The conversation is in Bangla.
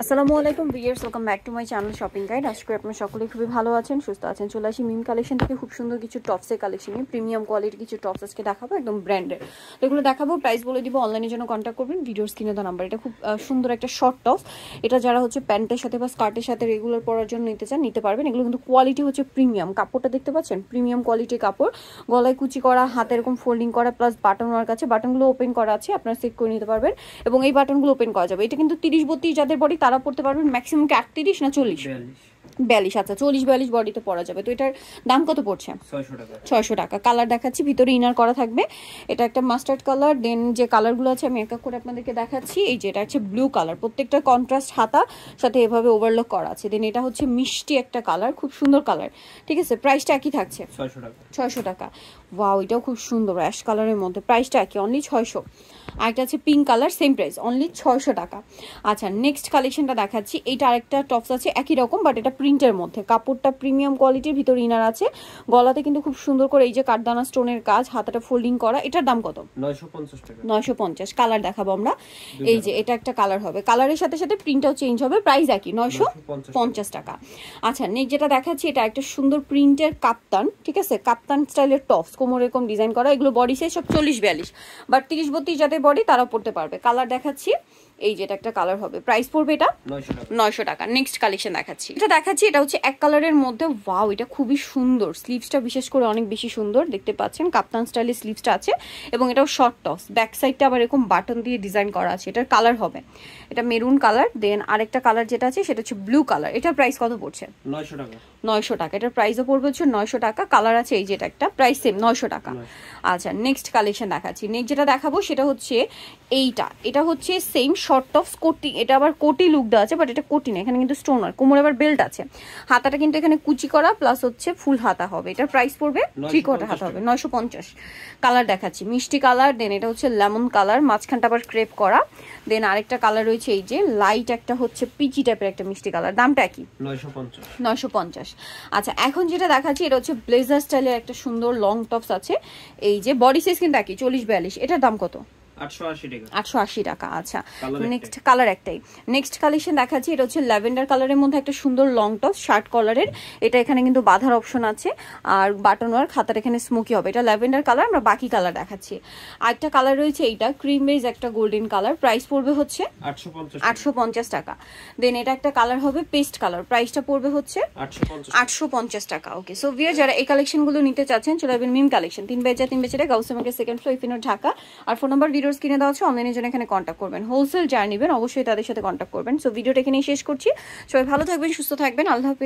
আসসালামু আলাইকুম viewers, welcome back to my channel shopping guide. আজকে আপনারা সকলেই খুবই ভালো আছেন, সুস্থ আছেন। চলে আসি মিম কালেকশন থেকে খুব সুন্দর কিছু টপসের কালেকশন, প্রিমিয়াম কোয়ালিটির কিছু টপস আজকে দেখাবো, একদম ব্র্যান্ডের। এগুলো দেখাবো, প্রাইস বলে দিব, অনলাইনের জন্য কন্ট্যাক্ট করবেন, ভিডিওর স্ক্রিনে দেওয়া নাম্বার। এটা খুব সুন্দর একটা শর্ট টপ। এটা যারা হচ্ছে প্যান্টের সাথে বা স্কার্টের সাথে রেগুলার পরার জন্য নিতে চান নিতে পারবেন। এগুলো কিন্তু কোয়ালিটি হচ্ছে প্রিমিয়াম। কাপড়টা দেখতে পাচ্ছেন, প্রিমিয়াম কোয়ালিটির কাপড়, গলায় কুচি করা, হাতে এরকম ফোল্ডিং করা, প্লাস বাটন ওয়ার্ক আছে। বাটনগুলো ওপেন করা আছে, আপনারা সেট করে নিতে পারবেন এবং এই বাটনগুলো ওপেন করা যাবে। এটা কিন্তু 30-32 যাদের বডি তারা পড়তে পারবেন, ম্যাক্সিমাম কি 38 না 40? 42। আচ্ছা, 40-42 বডিতে পরা যাবে। তো এটার দাম কত পড়ছে? 600 টাকা। কালার দেখাচ্ছি, ভিতরে ইনার করা থাকবে। এটা একটা মাস্টার্ড কালার। দেন যে কালারগুলো আছে আমি এক এক করে আপনাদেরকে দেখাচ্ছি। এই যে এটা হচ্ছে ব্লু কালার, প্রত্যেকটা কন্ট্রাস্ট হাতা, সাথে এভাবে ওভারলক করা আছে। দেন এটা হচ্ছে মিষ্টি একটা কালার, খুব সুন্দর কালার। ঠিক আছে, প্রাইসটা একই থাকছে 600 টাকা। ওয়াও, এটাও খুব সুন্দর অ্যাশ কালারের মধ্যে, প্রাইসটা একই, অনলি 600। আর একটা আছে pink colour, same price, only 600 টাকা। আচ্ছা, নেক্সট কালেকশনটা দেখাচ্ছি। এইটা আরেকটা টপস আছে একই রকম, বাট এটা প্রিন্টের মধ্যে, কাপড়টা প্রিমিয়াম কোয়ালিটির, ভিতরে ইনার আছে। গলাতে কিন্তু খুব সুন্দর করে এই যে কাঠদানা স্টোনের কাজ, হাতাটা ফোল্ডিং করা। এটার দাম কত? 950 টাকা। 950। কালার দেখাবো আমরা। এই যে এটা একটা কালার হবে, কালারের সাথে সাথে প্রিন্টটাও চেঞ্জ হবে, প্রাইস একই, 950 টাকা। আচ্ছা, নেক্সট যেটা দেখাচ্ছি, এটা একটা সুন্দর প্রিন্টের কাপ্তান। ঠিক আছে, কাপ্তান স্টাইলের টপস, কোমর এরকম ডিজাইন করা। এগুলো বডি সাইজ সব 40-42, বাট 30-32 যাদের বডি তারাও পড়তে পারবে। কালার দেখাচ্ছি, এই যেটা একটা কালার হবে, প্রাইস পড়বে এটা 900 টাকা। নেক্সট কালেকশন দেখাচ্ছি, এটা হচ্ছে এক কালারের মধ্যে। ওয়াও, এটা খুবই সুন্দর, স্লিভসটা বিশেষ করে অনেক বেশি সুন্দর, দেখতে পাচ্ছেন কাপ্তান স্টাইলের স্লিভসটা আছে এবং এটাও শর্ট টপস। ব্যাক সাইডটা আবার এরকম বাটন দিয়ে ডিজাইন করা আছে। এটার কালার হবে, এটা মেরুন কালার। দেন আরেকটা কালার যেটা আছে সেটা হচ্ছে ব্লু কালার। এটার প্রাইস কত পড়ছে? 900 টাকা। 900 টাকা। এটার প্রাইসও পড়বে হচ্ছে 900 টাকা। কালার আছে এই যেটা একটা, প্রাইস সেম, 900 টাকা। আচ্ছা, নেক্সট কালেকশন দেখাচ্ছি। নেক্সট যেটা দেখাবো সেটা হচ্ছে এইটা। এটা হচ্ছে সেম শর্ট টপস, কোটি। এটা আবার কোটি লুক দেওয়া আছে, বাট এটা কোটি না, এখানে কিন্তু স্টোন আর কোমরে আবার বেল্ট আছে। হাতাটা কিন্তু এখানে কুচি করা, প্লাস হচ্ছে ফুল হাতা হবে। এটার প্রাইস পড়বে 3/4 হাতা হবে, 950। কালার দেখাচ্ছি, মিষ্টি কালার। দেন এটা হচ্ছে লেমন কালার, মাঝখানটা আবার ক্রেপ করা। দেন আরেকটা কালার রয়েছে এই যে লাইট একটা হচ্ছে পিচি টাইপের একটা মিষ্টি কালার। দামটা কি? 950। আচ্ছা, এখন যেটা দেখাচ্ছি এটা হচ্ছে ব্লেজার স্টাইলের একটা সুন্দর লং টপস আছে। এই যে বডি সাইজ কিন্তু একই, 40-42। এটার দাম কত? 880 টাকা। আচ্ছা, নেক্সট কালার একটাই। নেক্সট কালেকশন দেখাচ্ছি, এটা হচ্ছে ল্যাভেন্ডার কালারের মধ্যে একটা সুন্দর লং টপ, শার্ট কলারের। এটা এখানে কিন্তু বাঁধার অপশন আছে, আর বাটন ওয়ার্ক, খাতার এখানে স্মোকি হবে। এটা ল্যাভেন্ডার কালার। আমরা বাকি কালার দেখাচ্ছি। আরেকটা কালার রয়েছে এইটা ক্রিম বেজ একটা গোল্ডেন কালার, প্রাইস পড়বে হচ্ছে 850 টাকা। দেন এটা একটা কালার হবে পেস্ট কালার, প্রাইসটা পড়বে হচ্ছে 850 টাকা। ওকে, সো ভিউয়ার যারা এই কালেকশনগুলো নিতে চাচ্ছেন চলে আসবেন Mim collection, 3/3 Gausia market, second floor, ইফিনোর, ঢাকা। আর ফোন নাম্বার ভিডিওর স্ক্রিনে দেওয়া আছে, অনলাইনের জন্য এখানে কন্ট্যাক্ট করবেন। হোলসেল যারা নেবেন অবশ্যই তাদের সাথে কন্ট্যাক্ট করবেন। সো ভিডিওটা এখানেই শেষ করছি। সবাই ভালো থাকবেন, সুস্থ থাকবেন, আল্লাহ হাফেজ।